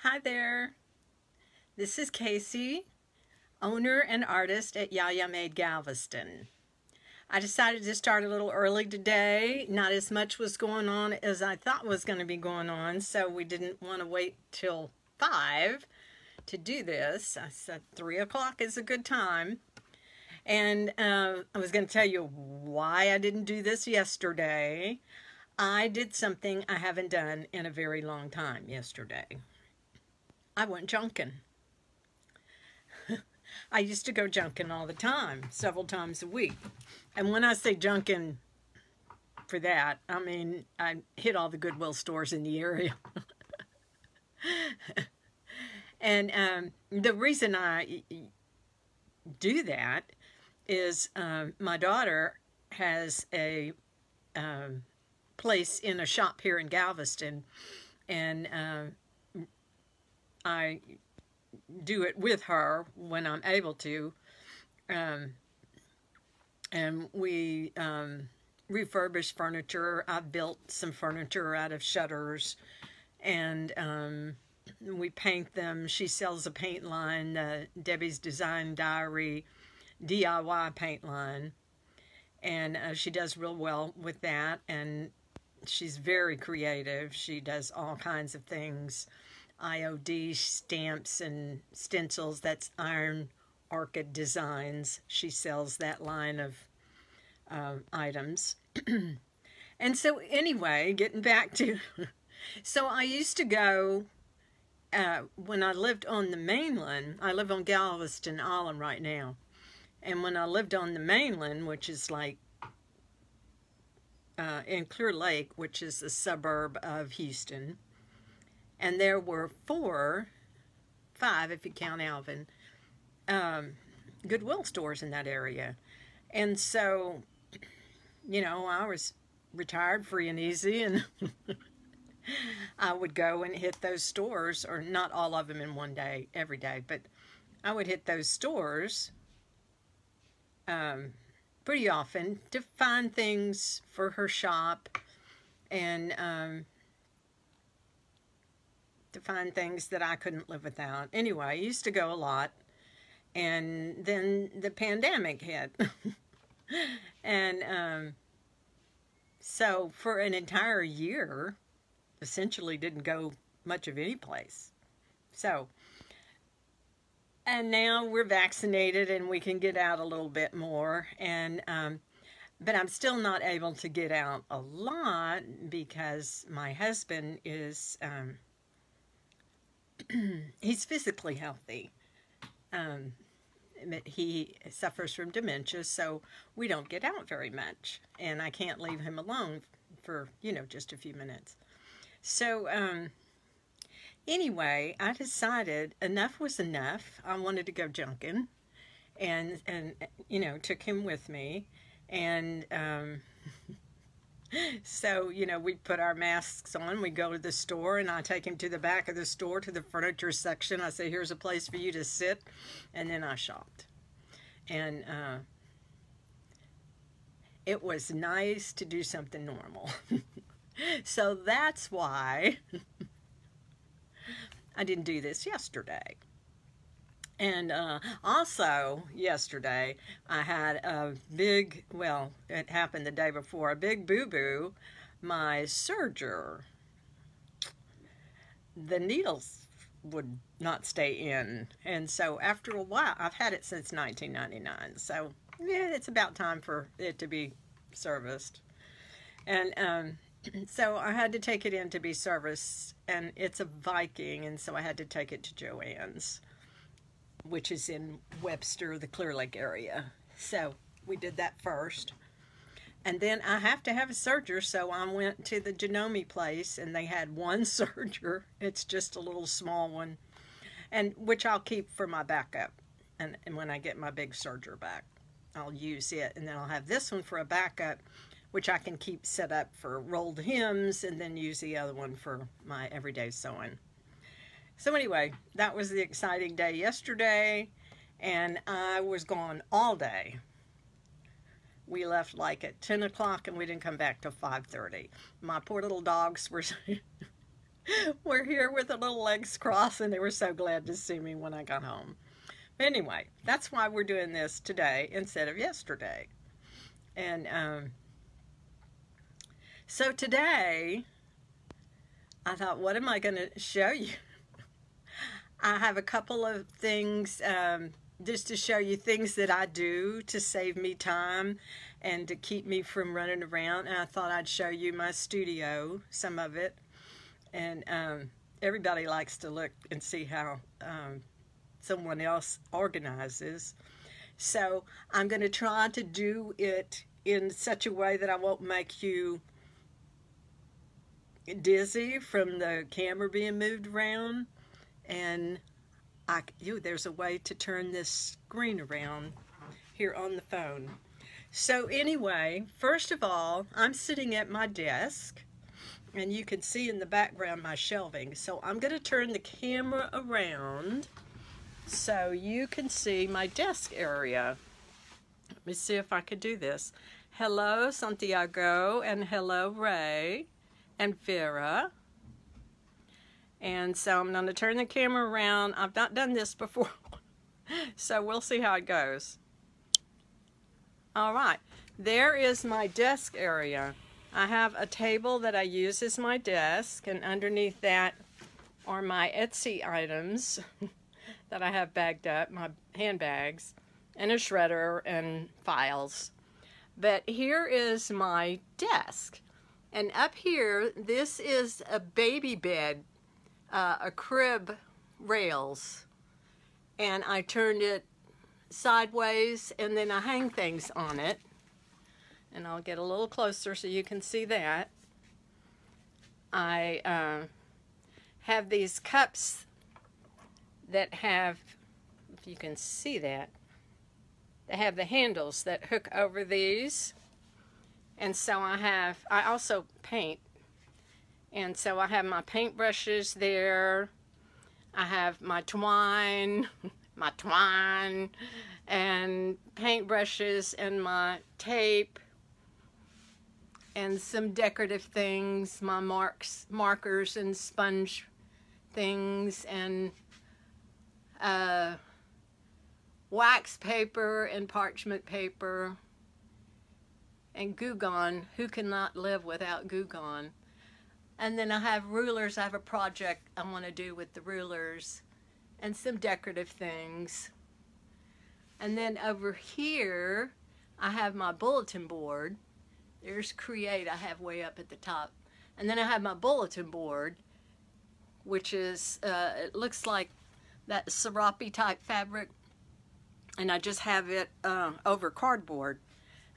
Hi there, this is Casey, owner and artist at Yaya Made Galveston. I decided to start a little early today. Not as much was going on as I thought was going to be going on, so we didn't want to wait till 5 to do this. I said 3 o'clock is a good time. And I was going to tell you why I didn't do this yesterday. I did something I haven't done in a very long time yesterday. I went junking. I used to go junking all the time, several times a week. And when I say junking for that, I mean I hit all the Goodwill stores in the area. And the reason I do that is my daughter has a place in a shop here in Galveston, and I do it with her when I'm able to, and we refurbish furniture. I've built some furniture out of shutters, and we paint them. She sells a paint line, Debbie's Design Diary DIY paint line, and she does real well with that, and she's very creative. She does all kinds of things. IOD stamps and stencils. That's Iron Orchid Designs. She sells that line of items. And so anyway, getting back to, so I used to go, when I lived on the mainland, I live on Galveston Island right now, and when I lived on the mainland, which is like in Clear Lake, which is a suburb of Houston, and there were 5 if you count Alvin, Goodwill stores in that area. And so, you know, I was retired free and easy, and I would go and hit those stores, or not all of them in one day, every day, but I would hit those stores pretty often to find things for her shop, and to find things that I couldn't live without. Anyway, I used to go a lot, and then the pandemic hit. And so for an entire year, essentially didn't go much of any place. So, and now we're vaccinated and we can get out a little bit more, and but I'm still not able to get out a lot because my husband is he's physically healthy. He suffers from dementia, so we don't get out very much, and I can't leave him alone for, you know, just a few minutes. So anyway, I decided enough was enough. I wanted to go junking, and you know, took him with me, and so, you know, we put our masks on, we go to the store, and I take him to the back of the store, to the furniture section. I say, here's a place for you to sit, and then I shopped. And it was nice to do something normal. So that's why I didn't do this yesterday. And also yesterday I had a big, well, it happened the day before, a big boo-boo. My serger, the needles would not stay in, and so after a while, I've had it since 1999, so yeah, it's about time for it to be serviced. And so I had to take it in to be serviced, and it's a Viking, and so I had to take it to Joann's, which is in Webster, the Clear Lake area. So we did that first. And then I have to have a serger, so I went to the Genome place, and they had one serger. It's just a little small one, and which I'll keep for my backup. And when I get my big serger back, I'll use it. And then I'll have this one for a backup, which I can keep set up for rolled hems, and then use the other one for my everyday sewing. So anyway, that was the exciting day yesterday, and I was gone all day. We left like at 10 o'clock, and we didn't come back till 5:30. My poor little dogs were were here with their little legs crossed, and they were so glad to see me when I got home. But anyway, that's why we're doing this today instead of yesterday. And so today, I thought, what am I going to show you? I have a couple of things just to show you things that I do to save me time and to keep me from running around. And I thought I'd show you my studio, some of it. And everybody likes to look and see how someone else organizes. So I'm going to try to do it in such a way that I won't make you dizzy from the camera being moved around. And there's a way to turn this screen around here on the phone. So anyway, first of all, I'm sitting at my desk, and you can see in the background my shelving. So I'm going to turn the camera around so you can see my desk area. Let me see if I could do this. Hello, Santiago, and hello, Ray and Vera. And so I'm going to turn the camera around. I've not done this before, so we'll see how it goes. All right, there is my desk area. I have a table that I use as my desk, and underneath that are my Etsy items that I have bagged up, my handbags, and a shredder and files. But here is my desk. And up here, this is a baby bed, a crib rails. And I turned it sideways, and then I hang things on it. And I'll get a little closer so you can see that. I have these cups that have, if you can see that, they have the handles that hook over these. And so I also paint. And so I have my paint brushes there. I have my twine, and paint brushes, and my tape, and some decorative things, my markers and sponge things, and wax paper and parchment paper, and Goo Gone. Who cannot live without Goo Gone? And then I have rulers. I have a project I want to do with the rulers, and some decorative things. And then over here, I have my bulletin board. There's Create I have way up at the top. And then I have my bulletin board, which is, it looks like that serape type fabric. And I just have it over cardboard.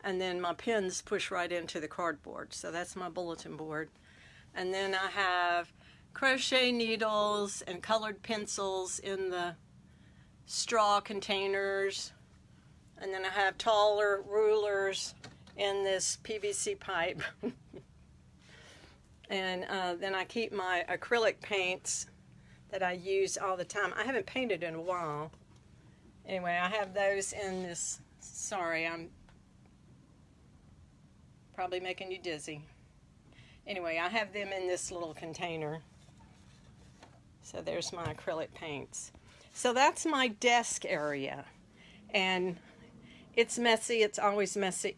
And then my pins push right into the cardboard. So that's my bulletin board. And then I have crochet needles and colored pencils in the straw containers. And then I have taller rulers in this PVC pipe. And then I keep my acrylic paints that I use all the time. I haven't painted in a while. Anyway, I have those in this. Sorry, I'm probably making you dizzy. Anyway, I have them in this little container. So there's my acrylic paints. So that's my desk area. And it's messy. It's always messy.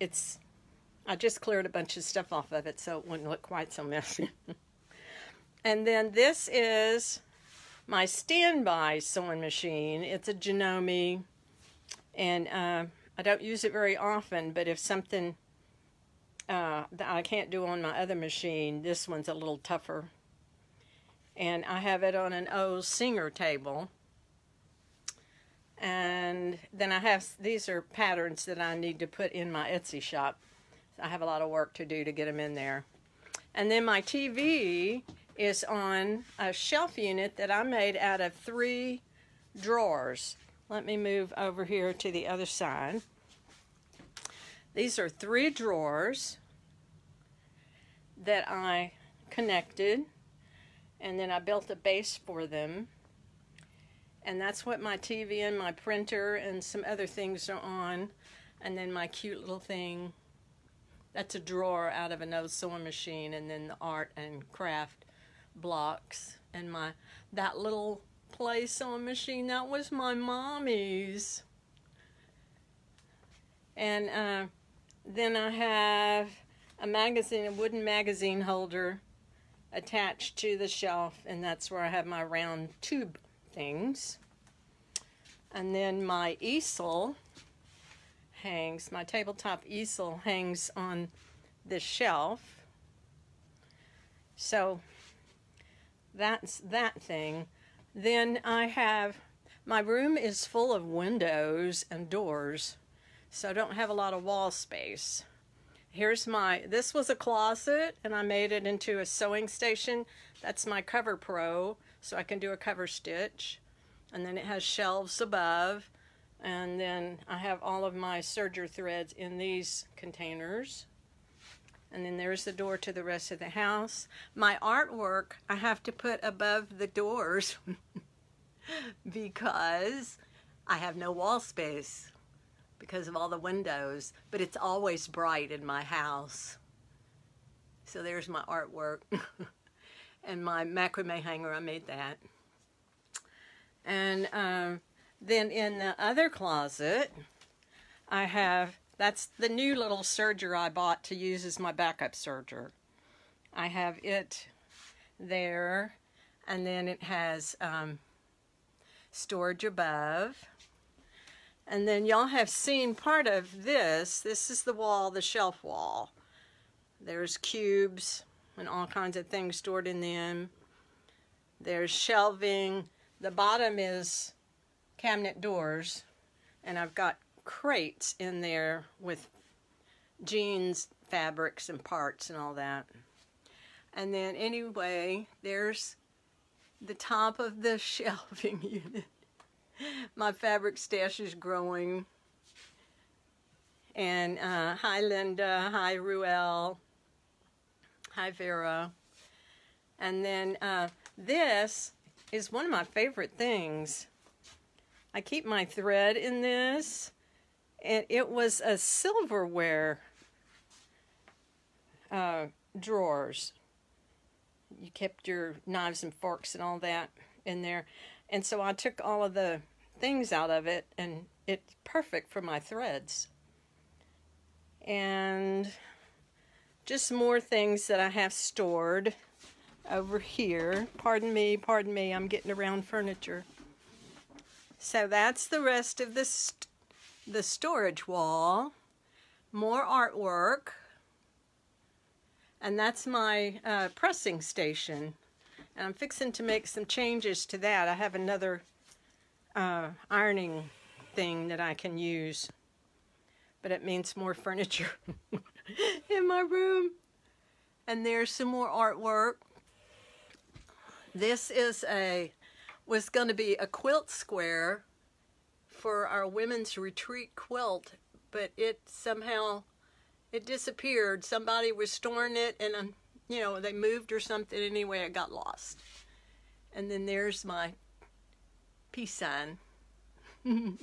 I just cleared a bunch of stuff off of it so it wouldn't look quite so messy. And then this is my standby sewing machine. It's a Janome, and I don't use it very often, but if something that I can't do on my other machine, this one's a little tougher. And I have it on an old Singer table. And then I have, these are patterns that I need to put in my Etsy shop. I have a lot of work to do to get them in there. And then my TV is on a shelf unit that I made out of 3 drawers. Let me move over here to the other side. These are 3 drawers that I connected, and then I built a base for them. And that's what my TV and my printer and some other things are on. And then my cute little thing, that's a drawer out of an old sewing machine, and then the art and craft blocks. And that little play sewing machine, that was my mommy's. And then I have a wooden magazine holder attached to the shelf, and that's where I have my round tube things. And then my easel hangs, my tabletop easel hangs on this shelf. So that's that thing. Then I have, my room is full of windows and doors, so I don't have a lot of wall space. Here's this was a closet, and I made it into a sewing station. That's my Cover Pro, so I can do a cover stitch. And then it has shelves above, and then I have all of my serger threads in these containers. And then there's the door to the rest of the house. My artwork I have to put above the doors because I have no wall space because of all the windows, but it's always bright in my house. So there's my artwork. And my macrame hanger, I made that. And then in the other closet, I have, that's the new little serger I bought to use as my backup serger. I have it there, and then it has storage above. And then y'all have seen part of this. This is the wall, the shelf wall. There's cubes and all kinds of things stored in them. There's shelving. The bottom is cabinet doors, and I've got crates in there with jeans, fabrics, and parts and all that. And then anyway, there's the top of the shelving unit. My fabric stash is growing. And hi Linda, hi Ruel, hi Vera. And then this is one of my favorite things. I keep my thread in this, and it was a silverware drawers. You kept your knives and forks and all that in there. And so I took all of the things out of it, and it's perfect for my threads. And just more things that I have stored over here. Pardon me, I'm getting around furniture. So that's the rest of the storage wall. More artwork. And that's my pressing station. And I'm fixing to make some changes to that. I have another ironing thing that I can use. But it means more furniture in my room. And there's some more artwork. This is was going to be a quilt square for our women's retreat quilt, but it somehow, it disappeared. Somebody was storing it, and you know, they moved or something. Anyway, it got lost. And then there's my peace sign. And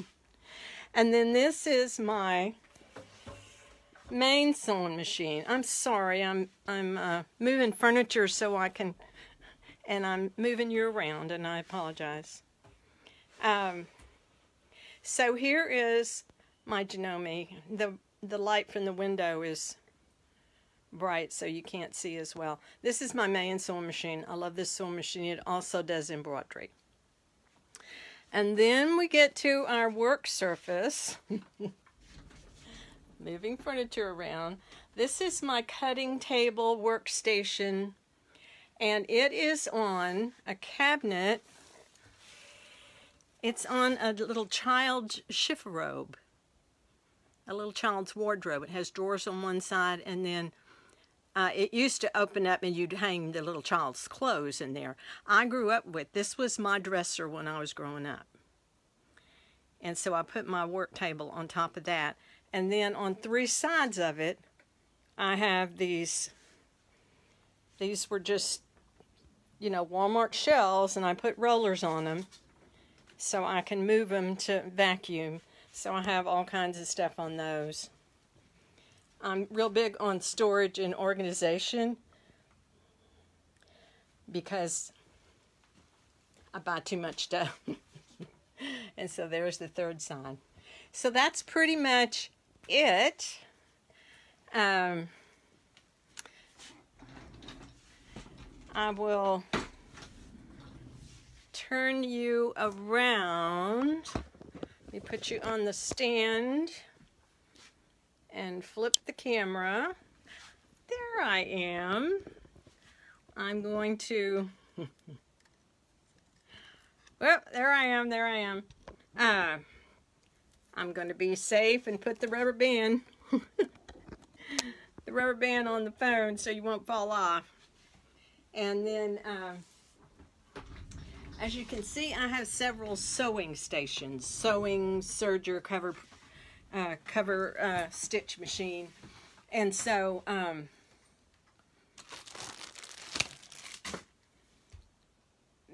then this is my main sewing machine. I'm sorry, I'm moving furniture so I can, and I'm moving you around, and I apologize. So here is my Janome. The light from the window is bright, so you can't see as well. This is my main sewing machine. I love this sewing machine. It also does embroidery. And then we get to our work surface. Moving furniture around. This is my cutting table workstation, and it is on a cabinet. It's on a little child's chifforobe, a little child's wardrobe. It has drawers on one side, and then it used to open up and you'd hang the little child's clothes in there. I grew up with, this was my dresser when I was growing up. And so I put my work table on top of that. And then on 3 sides of it, I have these were just, you know, Walmart shelves, and I put rollers on them so I can move them to vacuum. So I have all kinds of stuff on those. I'm real big on storage and organization. because I buy too much stuff. And so there's the third sign. So that's pretty much it. I will turn you around. Let me put you on the stand and flip the camera. There I am. I'm going to, well, there I am. I'm going to be safe and put the rubber band, on the phone so you won't fall off. And then, as you can see, I have several sewing stations, sewing, serger, cover stitch machine. And so,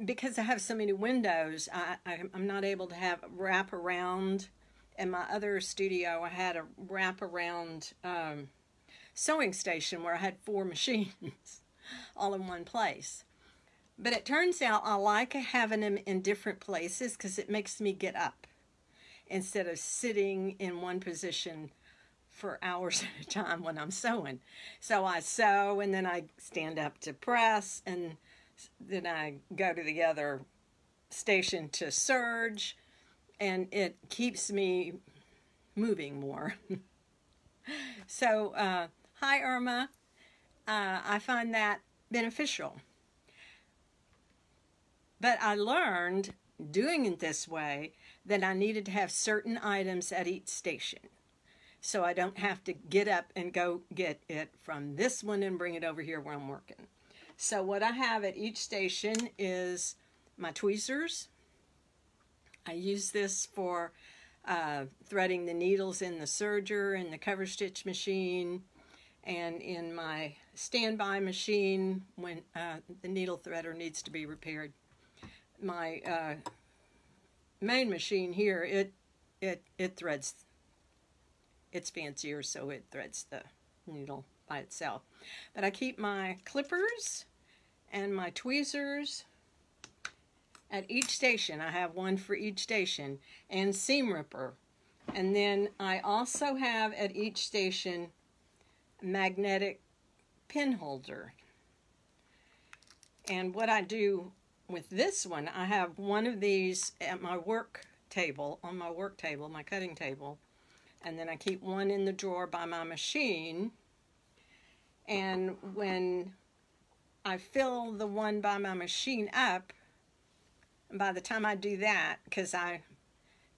because I have so many windows, I'm not able to have wrap around. In my other studio, I had a wrap around sewing station where I had 4 machines all in one place. But it turns out I like having them in different places because it makes me get up instead of sitting in one position for hours at a time when I'm sewing. So I sew and then I stand up to press, and then I go to the other station to serge, and it keeps me moving more. So, hi Irma. I find that beneficial. But I learned doing it this way that I needed to have certain items at each station. So I don't have to get up and go get it from this one and bring it over here where I'm working. So what I have at each station is my tweezers. I use this for threading the needles in the serger and the cover stitch machine, and in my standby machine when the needle threader needs to be repaired. My main machine here, it threads. It's fancier, so it threads the needle by itself. But I keep my clippers and my tweezers at each station. I have one for each station, and seam ripper. And then I also have at each station a magnetic pin holder. And what I do with this one, I have one of these at my work table, on my work table, my cutting table. And then I keep one in the drawer by my machine. And when I fill the one by my machine up, and by the time I do that, because I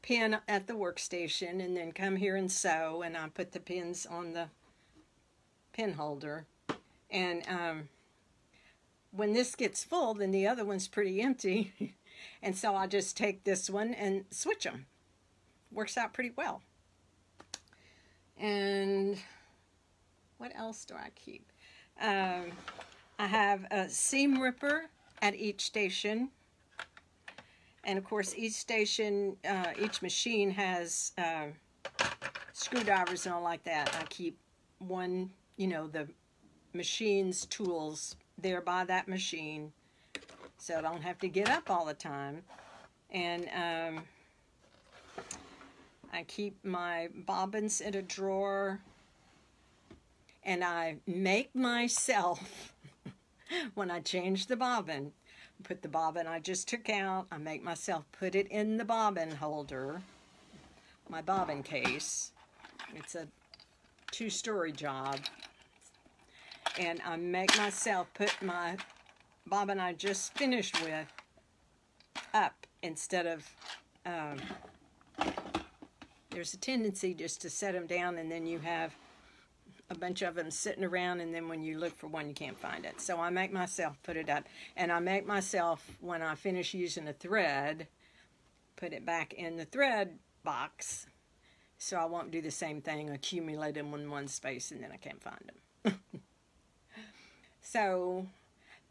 pin at the workstation and then come here and sew, and I put the pins on the pin holder. And when this gets full, then the other one's pretty empty. And so I'll just take this one and switch them. Works out pretty well. And what else do I keep? I have a seam ripper at each station. And of course, each station, each machine has screwdrivers and all like that. I keep one, you know, the machine's tools there by that machine, so I don't have to get up all the time. And I keep my bobbins in a drawer, and I make myself, when I change the bobbin, put the bobbin I just took out, I make myself put it in the bobbin holder, my bobbin case. It's a 2-story job. And I make myself put my bobbin I just finished with up instead of, there's a tendency just to set them down, and then you have a bunch of them sitting around, and then when you look for one, you can't find it. So I make myself put it up, and I make myself, when I finish using a thread, put it back in the thread box, so I won't do the same thing, accumulate them in one space, and then I can't find them. So,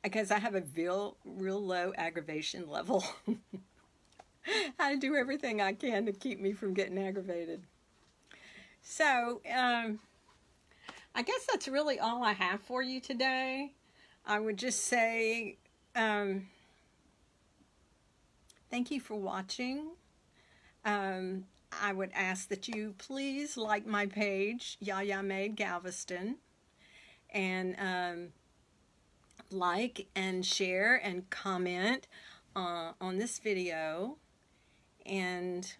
because I have a real low aggravation level, I do everything I can to keep me from getting aggravated. So, I guess that's really all I have for you today. I would just say, thank you for watching. I would ask that you please like my page, Yaya Made Galveston, and like and share and comment on this video, and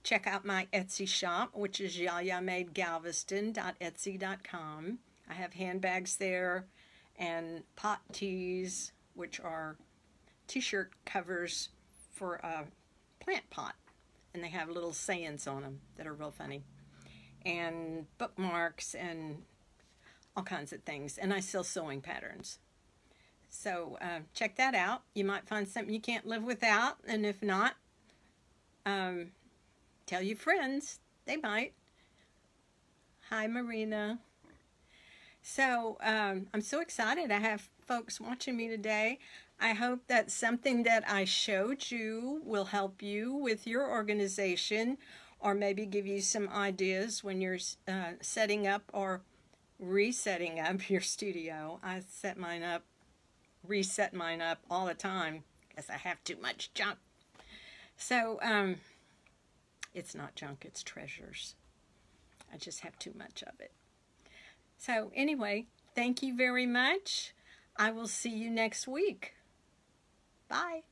check out my Etsy shop, which is yayamadegalveston.etsy.com. I have handbags there and pot tees, which are t-shirt covers for a plant pot, and they have little sayings on them that are real funny, and bookmarks and all kinds of things, and I sell sewing patterns. So check that out. You might find something you can't live without, and if not, tell your friends. They might. Hi, Marina. So I'm so excited. I have folks watching me today. I hope that something that I showed you will help you with your organization, or maybe give you some ideas when you're setting up or resetting up your studio. I set mine up, reset mine up all the time because I have too much junk. So it's not junk, it's treasures. I just have too much of it. So anyway, thank you very much. I will see you next week. Bye.